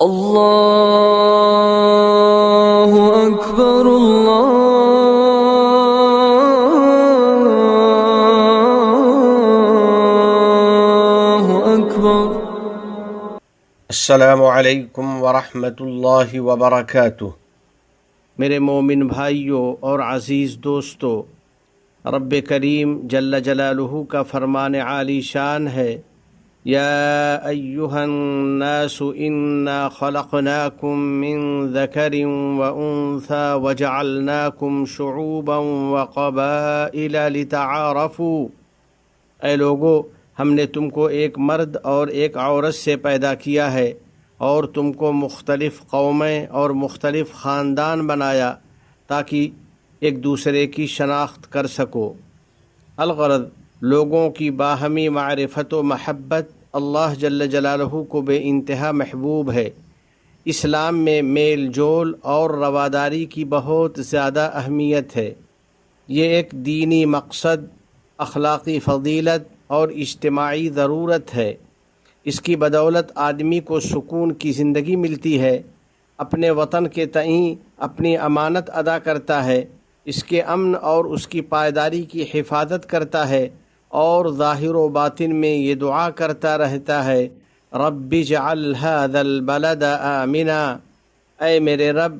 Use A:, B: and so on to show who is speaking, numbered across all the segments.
A: اللہ اکبر اللہ اکبر۔
B: السلام علیکم ورحمۃ اللہ وبرکاتہ۔ میرے مومن بھائیوں اور عزیز دوستو، رب کریم جل جلالہ کا فرمان عالی شان ہے، یا ایہا الناس انا خلقناکم من ذکر وانثی وجعلناکم شعوبا وقبائل لتعارفوا۔ اے لوگو، ہم نے تم کو ایک مرد اور ایک عورت سے پیدا کیا ہے اور تم کو مختلف قومیں اور مختلف خاندان بنایا تاکہ ایک دوسرے کی شناخت کر سکو۔ الغرض، لوگوں کی باہمی معرفت و محبت اللہ جل جلالہ کو بے انتہا محبوب ہے۔ اسلام میں میل جول اور رواداری کی بہت زیادہ اہمیت ہے۔ یہ ایک دینی مقصد، اخلاقی فضیلت اور اجتماعی ضرورت ہے۔ اس کی بدولت آدمی کو سکون کی زندگی ملتی ہے، اپنے وطن کے تئیں اپنی امانت ادا کرتا ہے، اس کے امن اور اس کی پائیداری کی حفاظت کرتا ہے، اور ظاہر و باطن میں یہ دعا کرتا رہتا ہے، رب اجعل ھذا البلد آمنا، اے میرے رب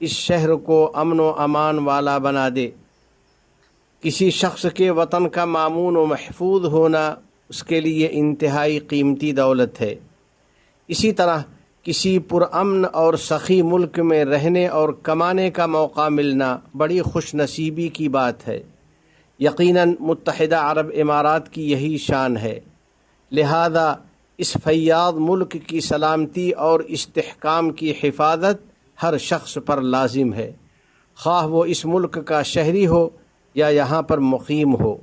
B: اس شہر کو امن و امان والا بنا دے۔ کسی شخص کے وطن کا مامون و محفوظ ہونا اس کے لیے انتہائی قیمتی دولت ہے۔ اسی طرح کسی پرامن اور سخی ملک میں رہنے اور کمانے کا موقع ملنا بڑی خوش نصیبی کی بات ہے۔ یقیناً متحدہ عرب امارات کی یہی شان ہے، لہذا اس فیاض ملک کی سلامتی اور استحکام کی حفاظت ہر شخص پر لازم ہے، خواہ وہ اس ملک کا شہری ہو یا یہاں پر مقیم ہو۔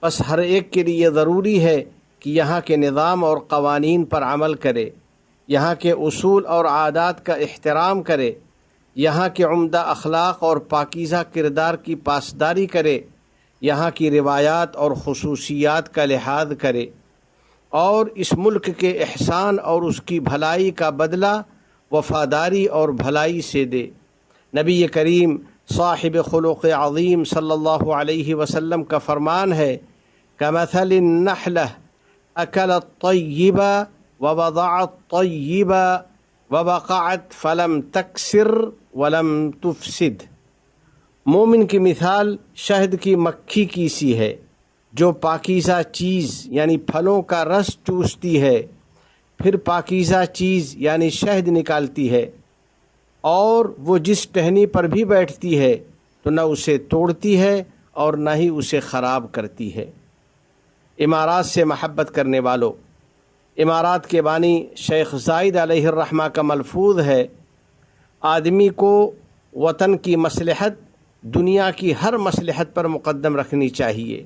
B: بس ہر ایک کے لیے ضروری ہے کہ یہاں کے نظام اور قوانین پر عمل کرے، یہاں کے اصول اور عادات کا احترام کرے، یہاں کے عمدہ اخلاق اور پاکیزہ کردار کی پاسداری کرے، یہاں کی روایات اور خصوصیات کا لحاظ کرے، اور اس ملک کے احسان اور اس کی بھلائی کا بدلہ وفاداری اور بھلائی سے دے۔ نبی کریم صاحب خلق عظیم صلی اللہ علیہ وسلم کا فرمان ہے، کمثل النحلہ اکلت طیبا ووضعت طیبا ووقعت فلم تکسر ولم تفسد۔ مومن کی مثال شہد کی مکھی کی سی ہے جو پاکیزہ چیز یعنی پھلوں کا رس چوستی ہے، پھر پاکیزہ چیز یعنی شہد نکالتی ہے، اور وہ جس ٹہنی پر بھی بیٹھتی ہے تو نہ اسے توڑتی ہے اور نہ ہی اسے خراب کرتی ہے۔ امارات سے محبت کرنے والوں، امارات کے بانی شیخ زائد علیہ الرحمہ کا ملفوظ ہے، آدمی کو وطن کی مصلحت دنیا کی ہر مصلحت پر مقدم رکھنی چاہیے۔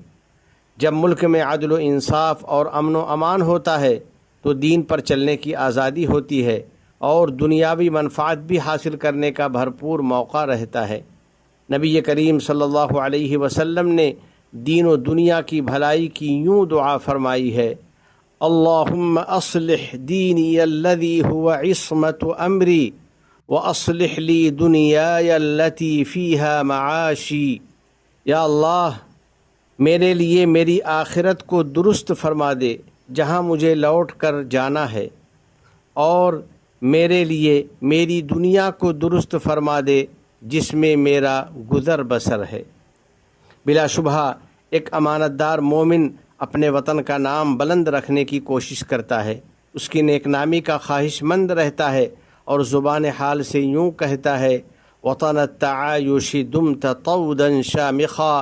B: جب ملک میں عدل و انصاف اور امن و امان ہوتا ہے تو دین پر چلنے کی آزادی ہوتی ہے اور دنیاوی منفعت بھی حاصل کرنے کا بھرپور موقع رہتا ہے۔ نبی کریم صلی اللہ علیہ وسلم نے دین و دنیا کی بھلائی کی یوں دعا فرمائی ہے، اللہم اصلح دینی الذی هو عصمت امری واصلح لی دنیای التی فیہا معاشی۔ یا اللہ، میرے لیے میری آخرت کو درست فرما دے جہاں مجھے لوٹ کر جانا ہے، اور میرے لیے میری دنیا کو درست فرما دے جس میں میرا گزر بسر ہے۔ بلا شبہ ایک امانت دار مومن اپنے وطن کا نام بلند رکھنے کی کوشش کرتا ہے، اس کی نیک نامی کا خواہش مند رہتا ہے اور زبان حال سے یوں کہتا ہے، وطن التعایش دمت طودا شامخا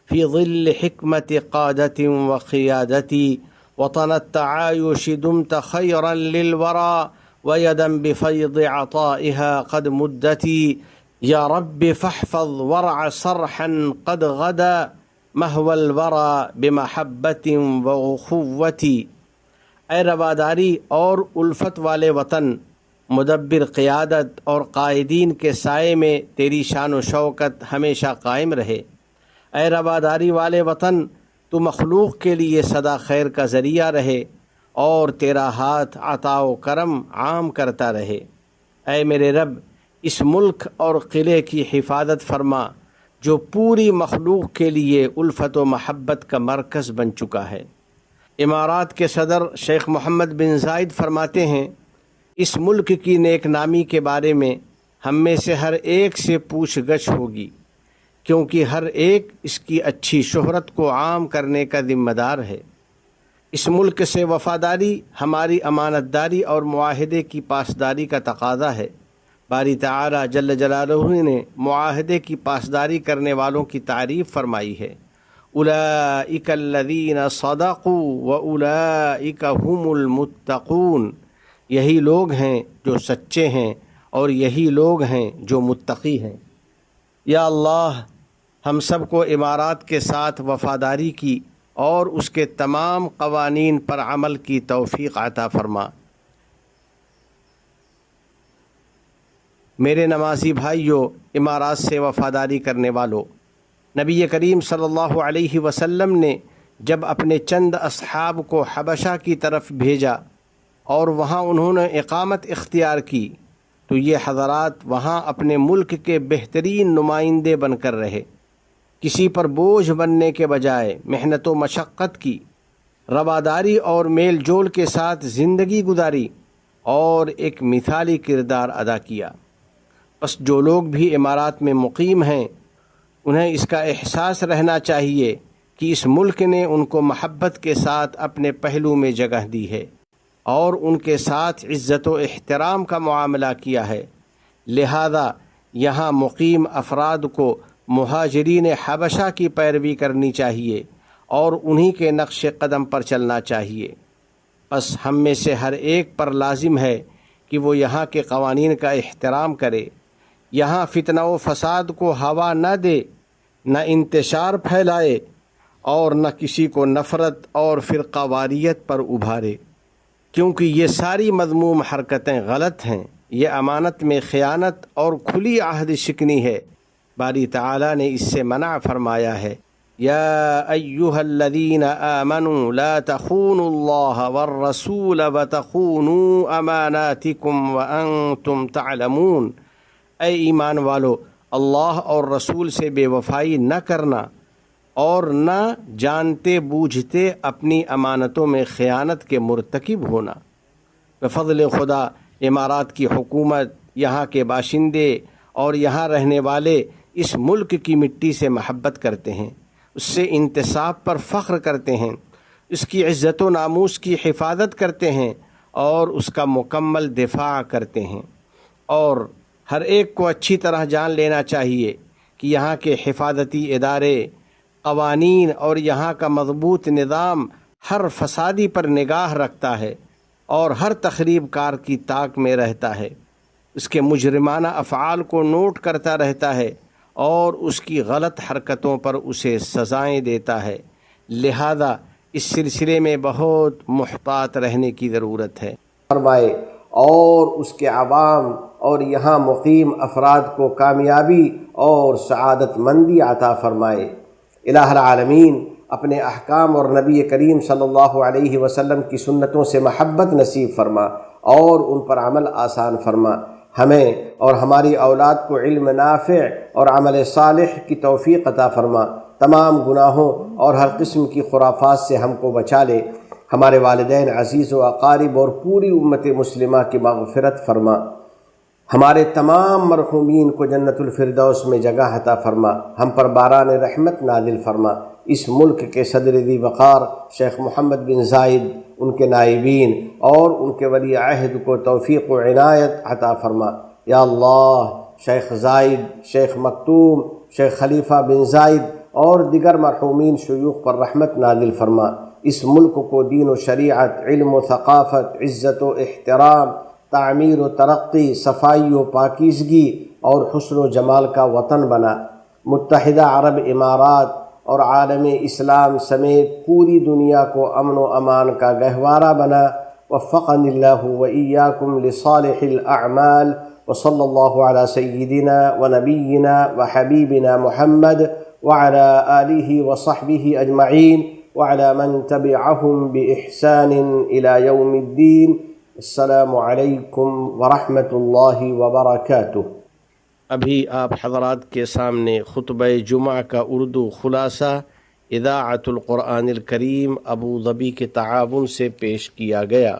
B: فی ظل حکمت قادت و قیادتی، وطن التعایش دمت خیرا للورا ویدا بفیض عطائها قد مدتی، یا رب فاحفظ ورع صرحا قد غدا محو الورا بمحبت واخوتی۔ اے رواداری اور الفت والے وطن، مدبر قیادت اور قائدین کے سائے میں تیری شان و شوکت ہمیشہ قائم رہے۔ اے رواداری والے وطن، تو مخلوق کے لیے سدا خیر کا ذریعہ رہے اور تیرا ہاتھ عطا و کرم عام کرتا رہے۔ اے میرے رب، اس ملک اور قلعے کی حفاظت فرما جو پوری مخلوق کے لیے الفت و محبت کا مرکز بن چکا ہے۔ امارات کے صدر شیخ محمد بن زائد فرماتے ہیں، اس ملک کی نیک نامی کے بارے میں ہم میں سے ہر ایک سے پوچھ گچھ ہوگی، کیونکہ ہر ایک اس کی اچھی شہرت کو عام کرنے کا ذمہ دار ہے۔ اس ملک سے وفاداری ہماری امانت داری اور معاہدے کی پاسداری کا تقاضا ہے۔ باری تعالی جل جلالہ نے معاہدے کی پاسداری کرنے والوں کی تعریف فرمائی ہے، اولئک الذین صدقوا واولئک هم المتقون، یہی لوگ ہیں جو سچے ہیں اور یہی لوگ ہیں جو متقی ہیں۔ یا اللہ، ہم سب کو امارات کے ساتھ وفاداری کی اور اس کے تمام قوانین پر عمل کی توفیق عطا فرما۔ میرے نمازی بھائیوں، امارات سے وفاداری کرنے والوں، نبی کریم صلی اللہ علیہ وسلم نے جب اپنے چند اصحاب کو حبشہ کی طرف بھیجا اور وہاں انہوں نے اقامت اختیار کی تو یہ حضرات وہاں اپنے ملک کے بہترین نمائندے بن کر رہے۔ کسی پر بوجھ بننے کے بجائے محنت و مشقت کی، رواداری اور میل جول کے ساتھ زندگی گزاری اور ایک مثالی کردار ادا کیا۔ بس جو لوگ بھی امارات میں مقیم ہیں انہیں اس کا احساس رہنا چاہیے کہ اس ملک نے ان کو محبت کے ساتھ اپنے پہلو میں جگہ دی ہے اور ان کے ساتھ عزت و احترام کا معاملہ کیا ہے، لہذا یہاں مقیم افراد کو مہاجرین حبشہ کی پیروی کرنی چاہیے اور انہی کے نقش قدم پر چلنا چاہیے۔ بس ہم میں سے ہر ایک پر لازم ہے کہ وہ یہاں کے قوانین کا احترام کرے، یہاں فتنہ و فساد کو ہوا نہ دے، نہ انتشار پھیلائے اور نہ کسی کو نفرت اور فرقہ واریت پر ابھارے، کیونکہ یہ ساری مذموم حرکتیں غلط ہیں، یہ امانت میں خیانت اور کھلی عہد شکنی ہے۔ باری تعالیٰ نے اس سے منع فرمایا ہے، یا ایہا الذین آمنوا لا تخونوا اللہ والرسول وتخونوا اماناتکم وانتم تعلمون، اے ایمان والو، اللہ اور رسول سے بے وفائی نہ کرنا اور نہ جانتے بوجھتے اپنی امانتوں میں خیانت کے مرتکب ہونا۔ بفضل خدا امارات کی حکومت، یہاں کے باشندے اور یہاں رہنے والے اس ملک کی مٹی سے محبت کرتے ہیں، اس سے انتصاب پر فخر کرتے ہیں، اس کی عزت و ناموس کی حفاظت کرتے ہیں اور اس کا مکمل دفاع کرتے ہیں۔ اور ہر ایک کو اچھی طرح جان لینا چاہیے کہ یہاں کے حفاظتی ادارے، قوانین اور یہاں کا مضبوط نظام ہر فسادی پر نگاہ رکھتا ہے اور ہر تخریب کار کی طاق میں رہتا ہے، اس کے مجرمانہ افعال کو نوٹ کرتا رہتا ہے اور اس کی غلط حرکتوں پر اسے سزائیں دیتا ہے، لہذا اس سلسلے میں بہت محتاط رہنے کی ضرورت ہے۔
C: فرمائے اور اس کے عوام اور یہاں مقیم افراد کو کامیابی اور سعادت مندی عطا فرمائے۔ الہ العالمین اپنے احکام اور نبی کریم صلی اللہ علیہ وسلم کی سنتوں سے محبت نصیب فرما اور ان پر عمل آسان فرما۔ ہمیں اور ہماری اولاد کو علم نافع اور عمل صالح کی توفیق عطا فرما۔ تمام گناہوں اور ہر قسم کی خرافات سے ہم کو بچا لے۔ ہمارے والدین عزیز و اقارب اور پوری امت مسلمہ کی مغفرت فرما۔ ہمارے تمام مرحومین کو جنت الفردوس میں جگہ عطا فرما۔ ہم پر باران رحمت نازل فرما۔ اس ملک کے صدر ذی وقار شیخ محمد بن زائد، ان کے نائبین اور ان کے ولی عہد کو توفیق و عنایت عطا فرما۔ یا اللہ، شیخ زائد، شیخ مکتوم، شیخ خلیفہ بن زائد اور دیگر مرحومین شیوخ پر رحمت نازل فرما۔ اس ملک کو دین و شریعت، علم و ثقافت، عزت و احترام، تعمیر و ترقی، صفائی و پاکیزگی اور حسن و جمال کا وطن بنا۔ متحدہ عرب امارات اور عالم اسلام سمیت پوری دنیا کو امن و امان کا گہوارہ بنا۔ وفقنی اللہ و ایاکم لصالح الاعمال، وصلی اللہ علی سیدنا و نبینا و حبیبنا محمد وعلی آلہ و صحبہ اجمعین۔ وعلى من تبعهم بإحسان إلى يوم الدين. السلام علیکم ورحمۃ اللہ وبرکاتہ.
B: ابھی آپ حضرات کے سامنے خطبہ جمعہ کا اردو خلاصہ اذاعۃ القرآن الکریم ابوظبی کے تعاون سے پیش کیا گیا.